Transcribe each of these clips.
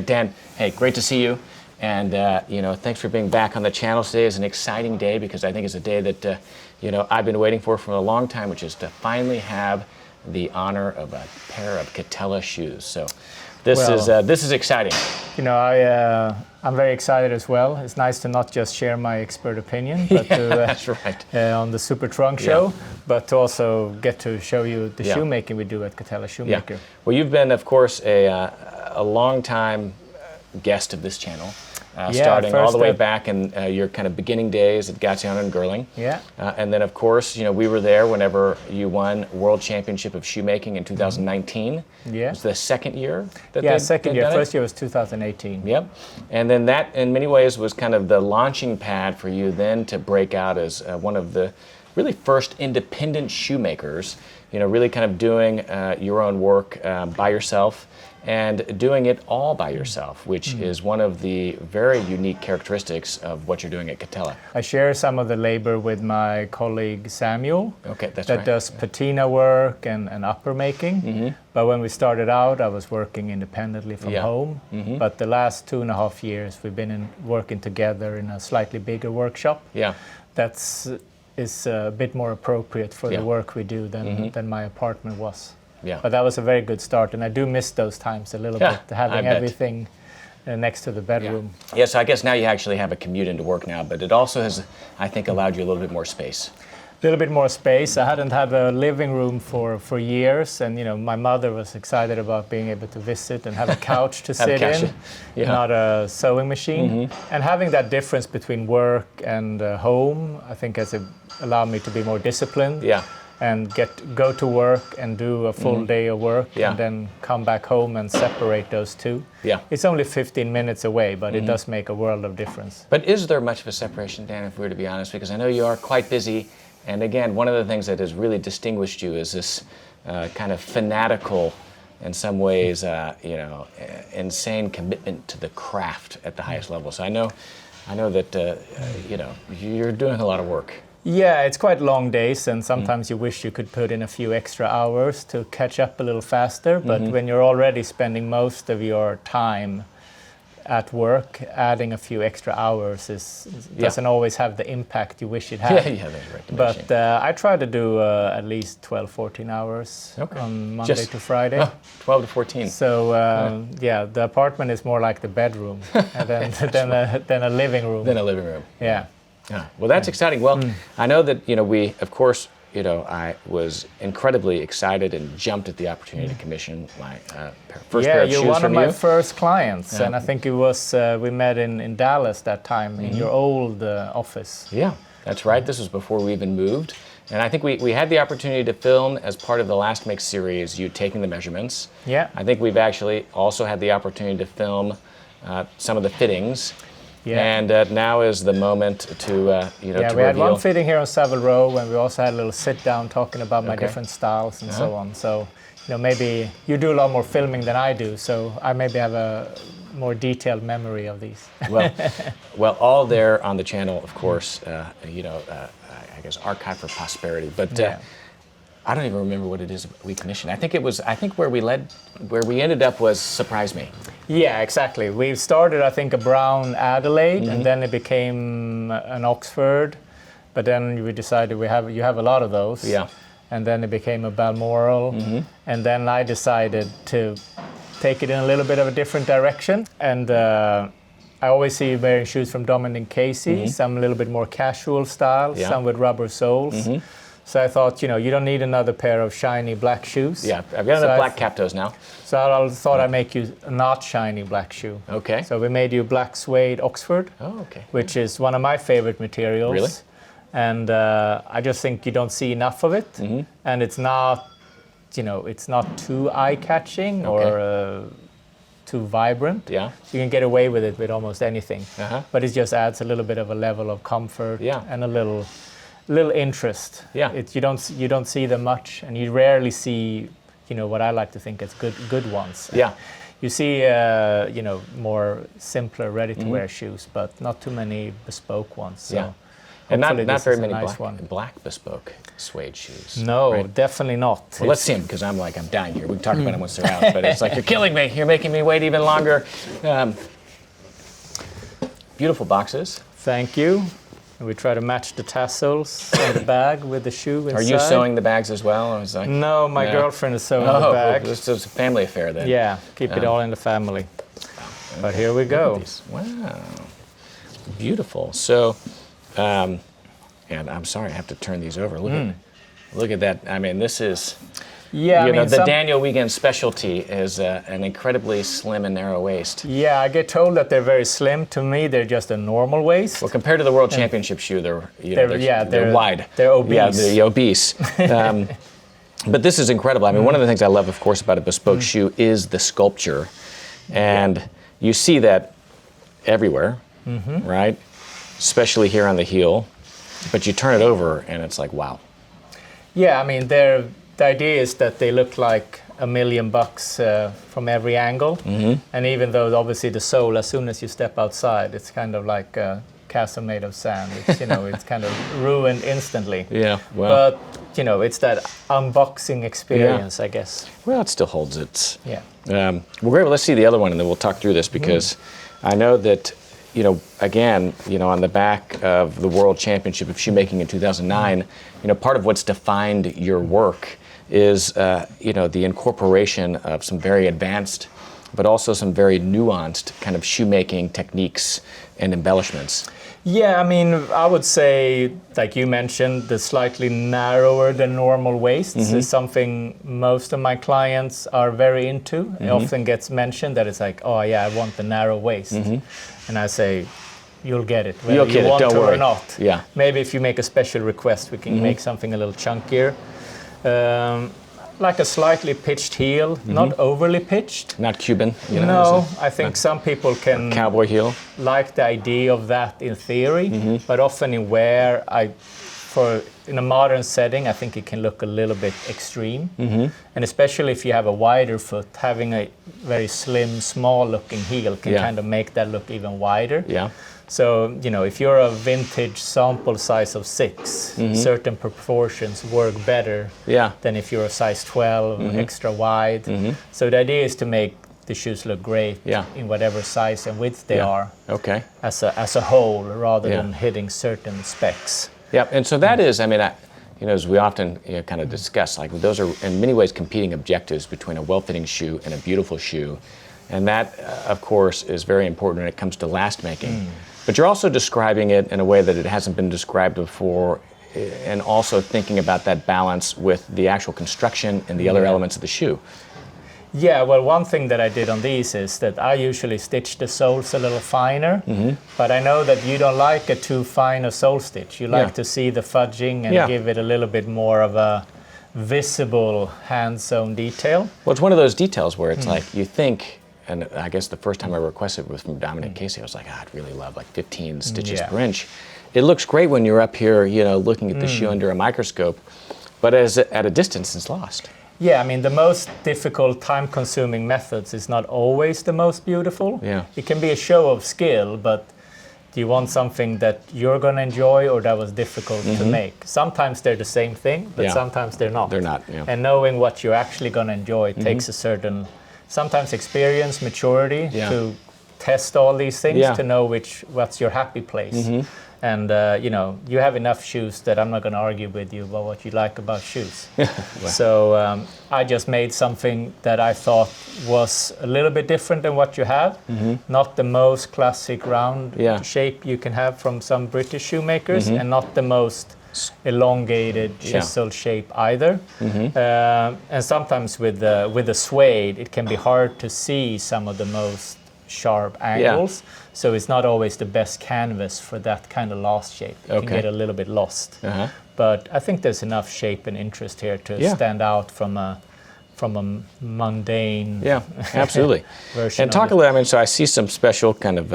Dan, hey, great to see you. And, thanks for being back on the channel. Today is an exciting day because I think it's a day that, I've been waiting for a long time, which is to finally have the honor of a pair of Catella shoes. So this is exciting. I'm very excited as well. It's nice to not just share my expert opinion, but that's right. On the Super Trunk show, but to also get to show you the shoemaking we do at Catella Shoemaker. Yeah. Well, you've been, of course, a long time guest of this channel. Starting all the way back in your kind of beginning days at Gatziano and Girling. Yeah. And then, of course, we were there whenever you won World Championship of Shoemaking in 2019. Yeah. It was the second year that second year. First year was 2018. Yep. And then that, in many ways, was kind of the launching pad for you then to break out as one of the really first independent shoemakers, really kind of doing your own work by yourself. And doing it all by yourself, which is one of the very unique characteristics of what you're doing at Catella. I share some of the labor with my colleague Samuel. Okay, that's that right. does patina work and upper making. Mm-hmm. But when we started out, I was working independently from home. Mm-hmm. But the last 2.5 years, we've been working together in a slightly bigger workshop. Yeah. Is a bit more appropriate for the work we do than my apartment was. Yeah. But that was a very good start, and I do miss those times a little bit, having everything next to the bedroom. Yeah, so I guess now you actually have a commute into work now, but it also has, I think, allowed you a little bit more space. A little bit more space. I hadn't had a living room for years, and my mother was excited about being able to visit and have a couch to sit in, not a sewing machine. Mm-hmm. And having that difference between work and home, I think has allowed me to be more disciplined. Yeah. And go to work and do a full day of work and then come back home and separate those two. Yeah. It's only 15 minutes away, but it does make a world of difference. But is there much of a separation, Dan, if we were to be honest? Because I know you are quite busy. And again, one of the things that has really distinguished you is this kind of fanatical, in some ways, insane commitment to the craft at the highest level. So I know that, you're doing a lot of work. Yeah, it's quite long days, and sometimes you wish you could put in a few extra hours to catch up a little faster. But when you're already spending most of your time at work, adding a few extra hours doesn't always have the impact you wish it had. Yeah, that's right. But I try to do at least 12, 14 hours on Monday to Friday. 12 to 14. So, the apartment is more like the bedroom than a living room. Than a living room. Yeah. Yeah. Well, that's exciting. Well, I know that, we, of course, I was incredibly excited and jumped at the opportunity to commission my first pair of shoes from you. Yeah, you're one of my first clients, and I think it was, we met in Dallas that time, in your old office. Yeah, that's right. This was before we even moved. And I think we had the opportunity to film as part of the Last Make series, you taking the measurements. Yeah. I think we've actually also had the opportunity to film some of the fittings. Yeah. And now is the moment to, to reveal. We had one fitting here on Savile Row, and we also had a little sit down talking about my different styles and so on. So, maybe you do a lot more filming than I do, so I maybe have a more detailed memory of these. Well, all there on the channel, of course, I guess archived for posterity. But I don't even remember what it is we commissioned. I think where we ended up was Surprise Me. Yeah, exactly. We started, I think, a brown Adelaide, and then it became an Oxford. But then we decided you have a lot of those. Yeah. And then it became a Balmoral. And then I decided to take it in a little bit of a different direction. And I always see you wearing shoes from Dominic Casey, some a little bit more casual style, some with rubber soles. So I thought, you don't need another pair of shiny black shoes. Yeah, I've got enough black cap toes now. So I thought I'd make you a not shiny black shoe. Okay. So we made you black suede Oxford, which is one of my favorite materials. Really? And I just think you don't see enough of it. And it's not, it's not too eye-catching or too vibrant. Yeah. So you can get away with it with almost anything. But it just adds a little bit of a level of comfort and a little interest. Yeah. You don't see them much, and you rarely see, what I like to think is good ones. Yeah. You see, more simpler, ready-to-wear shoes, but not too many bespoke ones. So. Yeah. And not this very is a many nice one. black bespoke suede shoes. No, right? definitely not. Well, let's see them, because I'm dying here. We can talk about them once they're out, but it's like, you're killing me. You're making me wait even longer. Beautiful boxes. Thank you. And we try to match the tassels on the bag with the shoe inside. Are you sewing the bags as well? Or is like, no, my girlfriend is sewing the bag. This is a family affair then. Yeah, keep it all in the family. But here we go. Wow. Beautiful. So, and I'm sorry, I have to turn these over. Look at that. I mean, this is, the Daniel Wegan specialty is an incredibly slim and narrow waist. Yeah, I get told that they're very slim. To me, they're just a normal waist. Well, compared to the World Championship shoe, they're wide. They're obese. Yeah, they're obese. But this is incredible. I mean, one of the things I love, of course, about a bespoke shoe is the sculpture. And you see that everywhere, right? Especially here on the heel. But you turn it over and it's like, wow. Yeah, I mean, the idea is that they look like $1 million from every angle. And even though obviously the sole, as soon as you step outside, it's kind of like a castle made of sand. It's, it's kind of ruined instantly. Yeah, well. But, it's that unboxing experience, I guess. Well, it still holds its. Yeah. Well, great. Well, let's see the other one and then we'll talk through this, because I know that, again, on the back of the World Championship of Shoemaking in 2009, part of what's defined your work is, the incorporation of some very advanced, but also some very nuanced kind of shoemaking techniques and embellishments. Yeah, I mean, I would say, like you mentioned, the slightly narrower than normal waists is something most of my clients are very into. It often gets mentioned that it's like, oh yeah, I want the narrow waist. And I say, you'll get it, whether you want to or not. Yeah. Maybe if you make a special request, we can make something a little chunkier. Like a slightly pitched heel, not overly pitched. Not Cuban. No, I think some people can cowboy heel. Like the idea of that in theory, but often in wear, in a modern setting, I think it can look a little bit extreme. And especially if you have a wider foot, having a very slim, small-looking heel can kind of make that look even wider. Yeah. So, if you're a vintage sample size of 6, certain proportions work better than if you're a size 12, extra wide. So the idea is to make the shoes look great in whatever size and width they are. Okay. As a whole, rather than hitting certain specs. Yeah, and so that is, I mean, as we often kind of discuss, like those are in many ways competing objectives between a well-fitting shoe and a beautiful shoe. And that, of course, is very important when it comes to last making. But you're also describing it in a way that it hasn't been described before, and also thinking about that balance with the actual construction and the other elements of the shoe. Yeah, well, one thing that I did on these is that I usually stitch the soles a little finer, but I know that you don't like a too fine a sole stitch. You like to see the fudging and give it a little bit more of a visible hand-sewn detail. Well, it's one of those details where it's like you think, and I guess the first time I requested was from Dominic Casey, I was like, I'd really love like 15 stitches per inch. It looks great when you're up here, looking at the shoe under a microscope, but at a distance, it's lost. Yeah, I mean, the most difficult, time-consuming methods is not always the most beautiful. Yeah. It can be a show of skill, but do you want something that you're going to enjoy or that was difficult to make? Sometimes they're the same thing, but sometimes they're not. They're not, And knowing what you're actually going to enjoy takes a certain, sometimes experience, maturity to test all these things, to know what's your happy place. And, you have enough shoes that I'm not going to argue with you about what you like about shoes. So I just made something that I thought was a little bit different than what you have. Not the most classic round shape you can have from some British shoemakers, and not the most elongated chisel shape either. And sometimes with the suede, it can be hard to see some of the most sharp angles. So it's not always the best canvas for that kind of lost shape. It can get a little bit lost. But I think there's enough shape and interest here to stand out from a mundane absolutely. version. And talk a little, I mean, so I see some special kind of,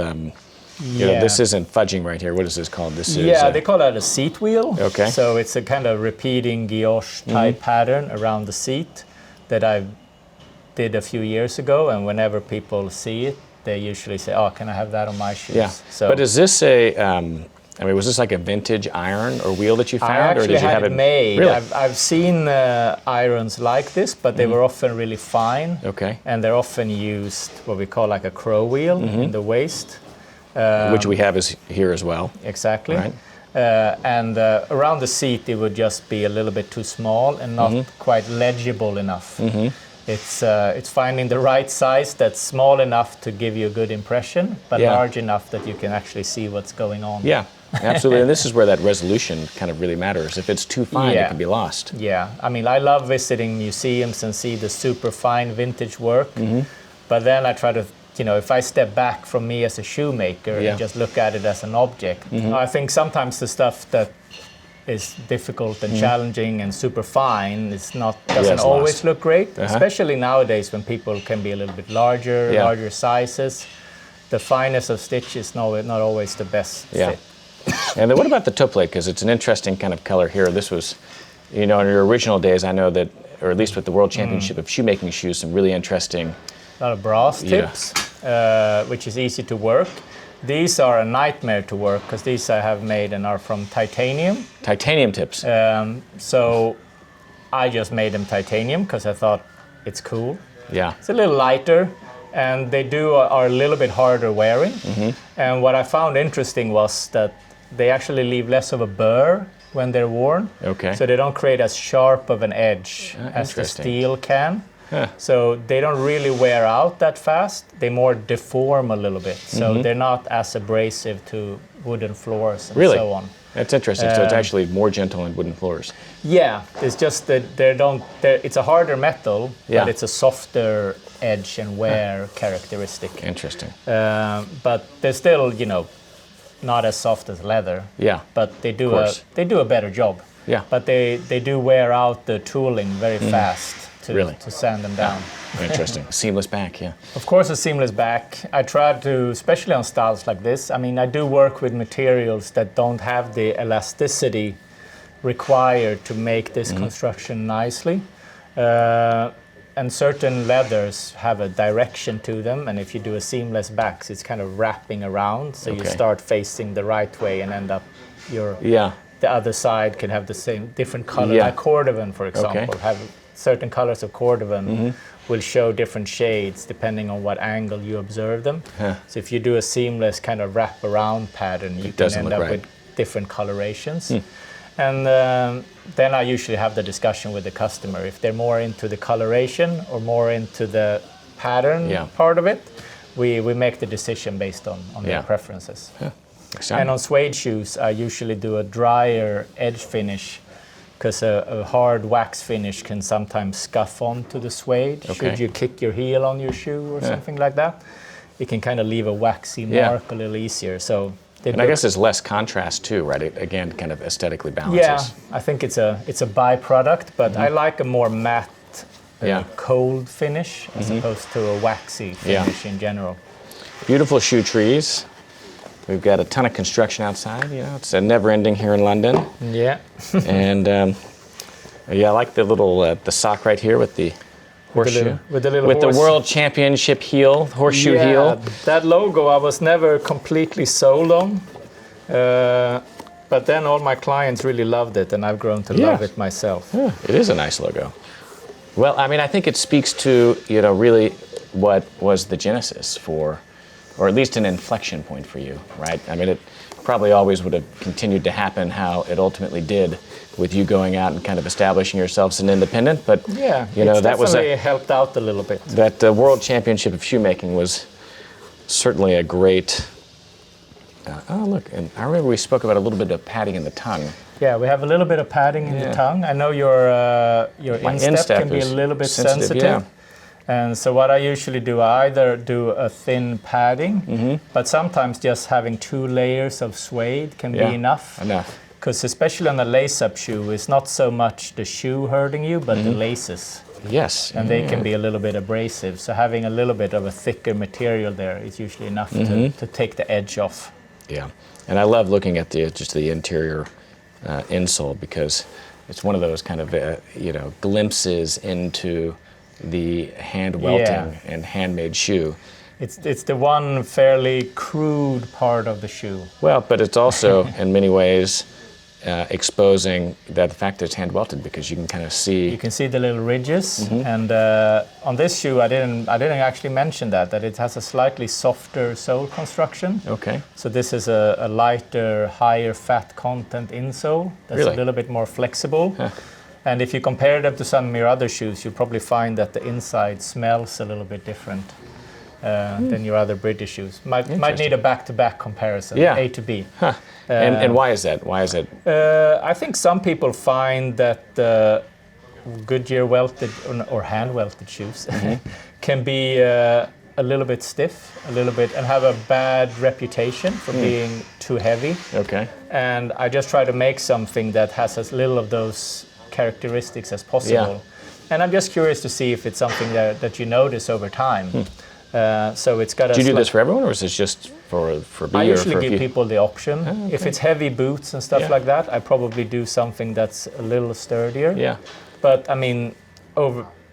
this isn't fudging right here. What is this called? This is they call that a seat wheel. Okay. So it's a kind of repeating guilloche type pattern around the seat that I did a few years ago, and whenever people see it, they usually say, "Oh, can I have that on my shoes?" Yeah. So, but is this a I mean, was this like a vintage iron or wheel that you found? I actually or did you had have it made. Really? I've seen irons like this, but they were often really fine. Okay. And they're often used what we call like a crow wheel in the waist. Which we have is here as well. Exactly. Right. And around the seat, it would just be a little bit too small and not quite legible enough. It's finding the right size that's small enough to give you a good impression, but large enough that you can actually see what's going on. Yeah, absolutely. And this is where that resolution kind of really matters. If it's too fine, it can be lost. Yeah, I mean, I love visiting museums and see the super fine vintage work, but then I try to, if I step back from me as a shoemaker and just look at it as an object, I think sometimes the stuff that is difficult and challenging and super fine doesn't always look great, especially nowadays when people can be a little bit larger sizes. The finest of stitch is not always the best fit. And then what about the toe plate? Because it's an interesting kind of color here. This was, in your original days, I know that, or at least with the World Championship of Shoemaking shoes, some really interesting. A lot of brass tips, which is easy to work. These are a nightmare to work because these I have made and are from titanium. Titanium tips. So I just made them titanium because I thought it's cool. Yeah. It's a little lighter, and they are a little bit harder wearing. And what I found interesting was that they actually leave less of a burr when they're worn. Okay. So they don't create as sharp of an edge as the steel can. So they don't really wear out that fast. They more deform a little bit. So they're not as abrasive to wooden floors and so on. That's interesting. So it's actually more gentle on wooden floors. Yeah, it's just that it's a harder metal, but it's a softer edge and wear characteristic. Interesting. But they're still, not as soft as leather. Yeah. But they do a better job. Yeah. But they do wear out the tooling very fast to sand them down. Interesting. Seamless back, yeah. Of course, a seamless back. I try to, especially on styles like this, I mean, I do work with materials that don't have the elasticity required to make this construction nicely. And certain leathers have a direction to them, and if you do a seamless back, it's kind of wrapping around, so you start facing the right way and end up the other side can have the same different color. Like cordovan, for example, have certain colors of cordovan will show different shades depending on what angle you observe them. So if you do a seamless kind of wrap around pattern, you can end up with different colorations. And then I usually have the discussion with the customer. If they're more into the coloration or more into the pattern part of it, we make the decision based on their preferences. And on suede shoes, I usually do a drier edge finish because a hard wax finish can sometimes scuff onto the suede. Should you kick your heel on your shoe or something like that, it can kind of leave a waxy mark a little easier. So. And I guess there's less contrast too, right? It again kind of aesthetically balances. Yeah, I think it's a byproduct, but I like a more matte, cold finish as opposed to a waxy finish in general. Beautiful shoe trees. We've got a ton of construction outside. It's never-ending here in London. Yeah. And I like the little the sock right here with the horseshoe. With the World Championship heel, horseshoe heel. That logo I was never completely sold on, but then all my clients really loved it, and I've grown to love it myself. Yeah, it is a nice logo. Well, I mean, I think it speaks to really what was the genesis for, or at least an inflection point for you, right? I mean, it probably always would have continued to happen how it ultimately did, with you going out and kind of establishing yourself as an independent, but that was helped out a little bit. That World Championship of Shoemaking was certainly a great. Look, and I remember we spoke about a little bit of padding in the tongue. Yeah, we have a little bit of padding in the tongue. I know your instep can be a little bit sensitive. And so what I usually do, I either do a thin padding, but sometimes just having 2 layers of suede can be enough. Because especially on a lace-up shoe, it's not so much the shoe hurting you, but the laces. Yes. And they can be a little bit abrasive. So having a little bit of a thicker material there is usually enough to take the edge off. Yeah. And I love looking at the interior insole, because it's one of those kind of glimpses into the hand welting and handmade shoe It's the one fairly crude part of the shoe. Well, but it's also in many ways exposing the fact that it's hand welted, because you can kind of see. You can see the little ridges, and on this shoe I didn't actually mention that it has a slightly softer sole construction. Okay. So this is a lighter, higher fat content insole that's Really? a little bit more flexible. Huh. And if you compare them to some of your other shoes, you'll probably find that the inside smells a little bit different than your other British shoes. Might need a back-to-back comparison, Yeah. A to B. Huh. And why is that? Why is it? I think some people find that Goodyear welted or hand welted shoes can be a little bit stiff, and have a bad reputation for being too heavy. Okay. And I just try to make something that has as little of those characteristics as possible. Yeah. And I'm just curious to see if it's something that you notice over time. So it's got. Do you do this for everyone, or is this just for B? I or usually for give people the option. Oh, okay. If it's heavy boots and stuff like that, I probably do something that's a little sturdier. Yeah. But I mean,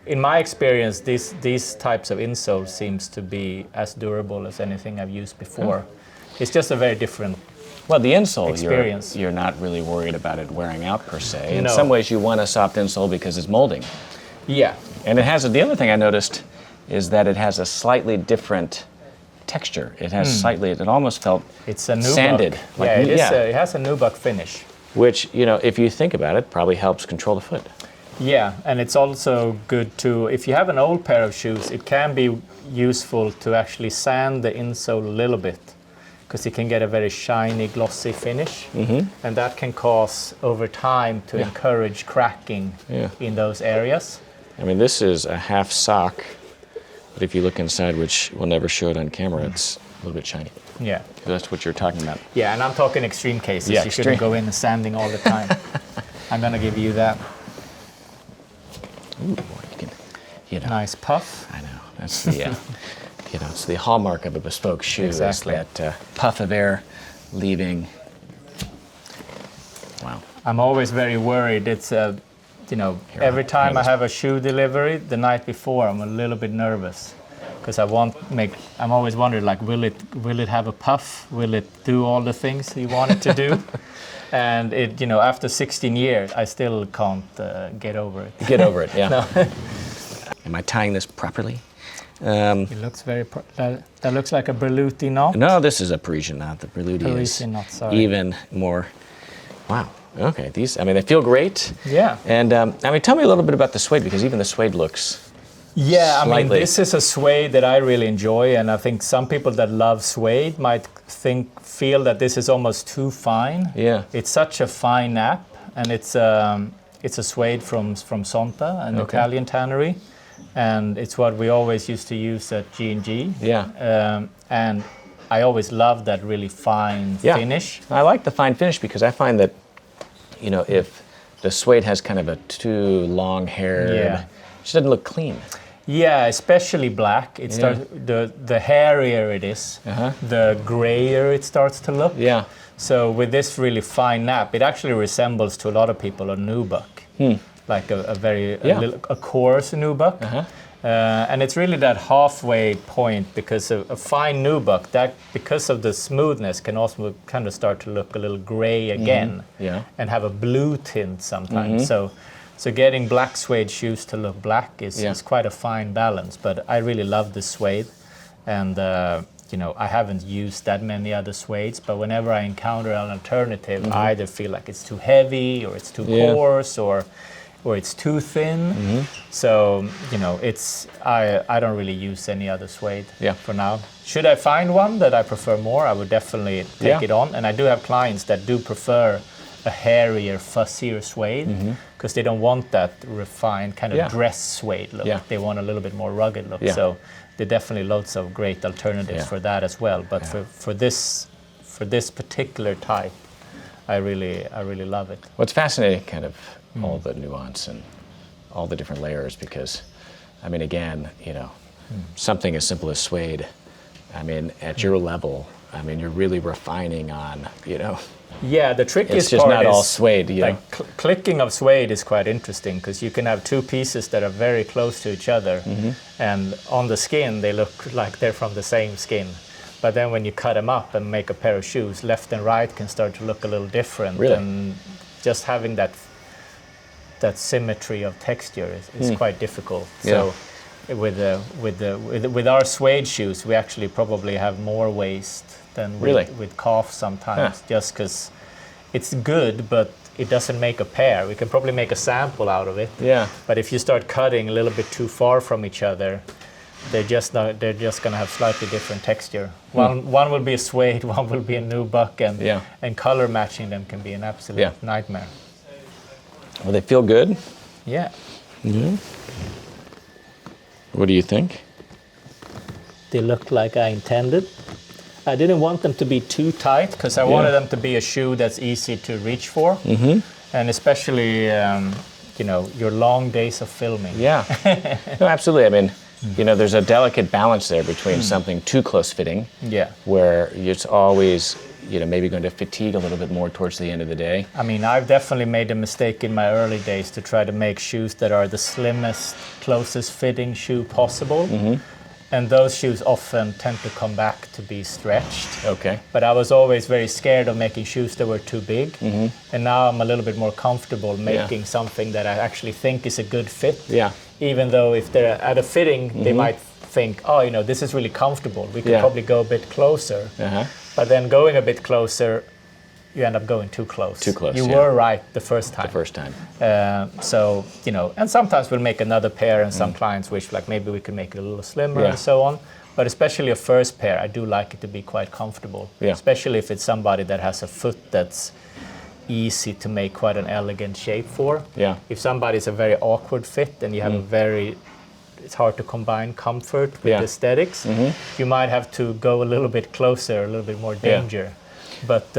in my experience, these types of insoles seems to be as durable as anything I've used before. It's just a very different. Well, the insole, experience. you're not really worried about it wearing out per se. In No. some ways, you want a soft insole because it's molding. Yeah. And it has the other thing I noticed is that it has a slightly different texture. It has slightly. It almost felt It's a nubuck. sanded. Yeah, it is. It has a nubuck finish. Which, if you think about it, probably helps control the foot. Yeah, and it's also good to, if you have an old pair of shoes, it can be useful to actually sand the insole a little bit, because you can get a very shiny, glossy finish, and that can cause, over time, to encourage cracking in those areas. I mean, this is a half sock, but if you look inside, which we'll never show it on camera, it's a little bit shiny. Yeah. That's what you're talking about. Yeah, and I'm talking extreme cases. Yeah, You shouldn't go in and sanding all the time. I'm gonna give you that. Ooh, boy, you can, Nice puff. I know. That's the, it's the hallmark of a bespoke shoe. Exactly. Is that puff of air leaving. Wow. I'm always very worried. It's every time I have a shoe delivery, the night before, I'm a little bit nervous, because I'm always wondering, like, will it have a puff? Will it do all the things you want it to do? And after 16 years, I still can't get over it. Get over it, yeah. No. Am I tying this properly? It looks very. That looks like a Berluti knot. No, this is a Parisian knot. The Berluti is Parisian knot, sorry. even more. Wow. Okay. They feel great. Yeah. And tell me a little bit about the suede, because even the suede looks. Yeah, I mean, slightly. this is a suede that I really enjoy, and I think some people that love suede might feel that this is almost too fine. Yeah. It's such a fine nap, and it's a suede from Sonta, an Italian tannery, and it's what we always used to use at G&G. Yeah. And I always loved that really fine finish. I like the fine finish, because I find that, if the suede has kind of a too long-haired, it just doesn't look clean. Yeah, especially black. It starts the hairier it is, the grayer it starts to look. Yeah. So with this really fine nap, it actually resembles to a lot of people a nubuck, like a coarse nubuck. And it's really that halfway point, because a fine nubuck, that because of the smoothness, can also kind of start to look a little gray again, and have a blue tint sometimes. So getting black suede shoes to look black is quite a fine balance. But I really love this suede, and I haven't used that many other suedes. But whenever I encounter an alternative, I either feel like it's too heavy, or it's too coarse, or it's too thin. So I don't really use any other suede for now. Should I find one that I prefer more, I would definitely take it on. And I do have clients that do prefer a hairier, fussier suede, because they don't want that refined kind of dress suede look. They want a little bit more rugged look. So there are definitely loads of great alternatives for that as well. But for this particular type, I really love it. What's fascinating, kind of all the nuance and all the different layers, because, I mean, again, something as simple as suede, I mean, at your level, I mean, you're really refining on, you know, Yeah, the trickiest it's just part not is all suede, you know. like clicking of suede is quite interesting because you can have two pieces that are very close to each other, and on the skin they look like they're from the same skin. But then when you cut them up and make a pair of shoes, left and right can start to look a little different. Really? And just having that symmetry of texture is quite difficult. Yeah. So with our suede shoes, we actually probably have more waste than with calf sometimes, just because it's good, but it doesn't make a pair. We can probably make a sample out of it. Yeah. But if you start cutting a little bit too far from each other, they're just going to have slightly different texture. One will be a suede, one will be a nubuck, and color matching them can be an absolute nightmare. Well, they feel good. Yeah. Yeah. What do you think? They look like I intended. I didn't want them to be too tight because I wanted them to be a shoe that's easy to reach for, and especially your long days of filming. Yeah. No, absolutely. I mean, you know, there's a delicate balance there between something too close fitting, where it's always, you know, maybe going to fatigue a little bit more towards the end of the day. I mean, I've definitely made a mistake in my early days to try to make shoes that are the slimmest, closest fitting shoe possible. And those shoes often tend to come back to be stretched. Okay. But I was always very scared of making shoes that were too big. And now I'm a little bit more comfortable making something that I actually think is a good fit. Yeah. Even though if they're at a fitting, they might think, oh, you know, this is really comfortable. We could probably go a bit closer. But then going a bit closer, you end up going too close. Too close, You were right the first time. The first time. So, you know, and sometimes we'll make another pair, and some clients wish, like, maybe we could make it a little slimmer and so on. But especially a first pair, I do like it to be quite comfortable. Especially if it's somebody that has a foot that's easy to make quite an elegant shape for. If somebody's a very awkward fit and you have it's hard to combine comfort with aesthetics, you might have to go a little bit closer, a little bit more danger. But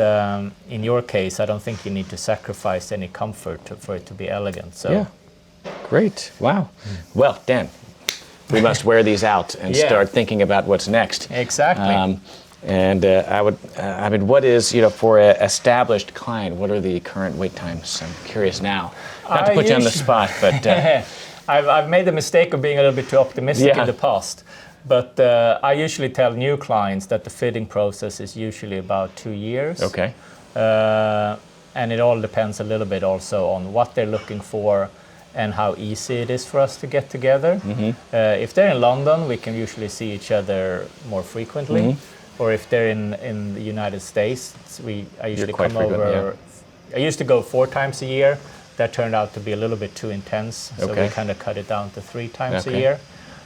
in your case, I don't think you need to sacrifice any comfort for it to be elegant. So. Great. Wow. Well, Dan, we must wear these out and start thinking about what's next. Exactly. I mean, what is, you know, for an established client, what are the current wait times? I'm curious now. Not to put you on the spot, but... I've made the mistake of being a little bit too optimistic in the past. But I usually tell new clients that the fitting process is usually about 2 years. Okay. And it all depends a little bit also on what they're looking for and how easy it is for us to get together. If they're in London, we can usually see each other more frequently. Or if they're in the United States, I usually come over. I used to go 4 times a year. That turned out to be a little bit too intense, so we kind of cut it down to 3 times a year.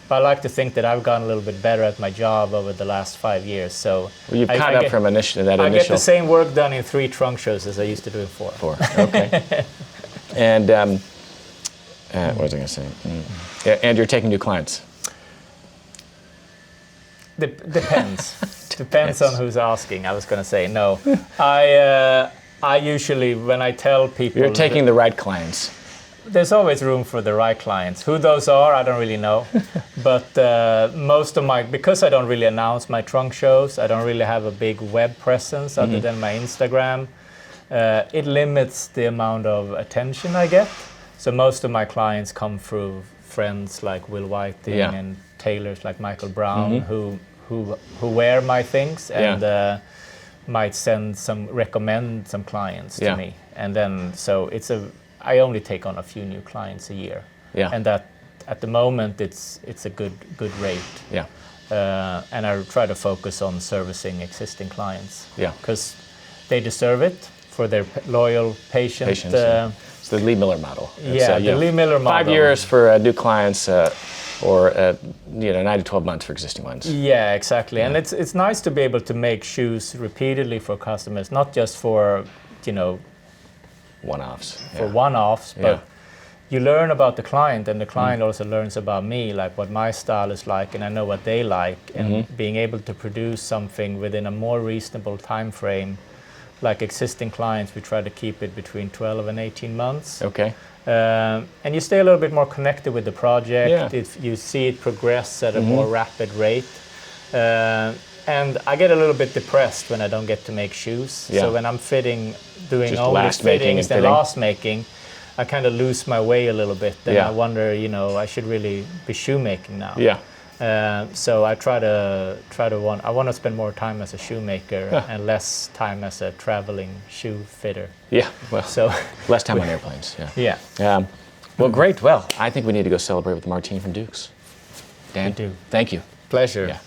But I like to think that I've gotten a little bit better at my job over the last 5 years. So you've caught up from that initial. I get the same work done in 3 trunk shows as I used to do in 4. 4. Okay. And what was I going to say? And you're taking new clients. Depends. Depends on who's asking. I was going to say no. I usually, when I tell people... You're taking the right clients. There's always room for the right clients. Who those are, I don't really know. But most of because I don't really announce my trunk shows, I don't really have a big web presence other than my Instagram. It limits the amount of attention I get. So most of my clients come through friends like Will Whiting and tailors like Michael Brown who wear my things and might recommend some clients to me. And then, so I only take on a few new clients a year. And that, at the moment, it's a good rate. And I try to focus on servicing existing clients. Because they deserve it for their loyal, patient. It's the Lee Miller model. The Lee Miller model. 5 years for new clients, or 9 to 12 months for existing ones. Yeah, exactly. And it's nice to be able to make shoes repeatedly for customers, not just for one-offs. One-offs, but you learn about the client, and the client also learns about me, like what my style is like, and I know what they like, and being able to produce something within a more reasonable time frame. Like existing clients, we try to keep it between 12 and 18 months. Okay. And you stay a little bit more connected with the project. You see it progress at a more rapid rate. And I get a little bit depressed when I don't get to make shoes. Yeah. So when I'm doing Just only last making fittings and and fitting. last making, I kind of lose my way a little bit. Then Yeah. I wonder, I should really be shoemaking now. Yeah. So I I want to spend more time as a shoemaker and less time as a traveling shoe fitter. Yeah. Well, So less time on airplanes. Yeah. yeah, Well, great. Well, I think we need to go celebrate with the Martine from Dukes. Dan, We do. thank you. pleasure. Yeah.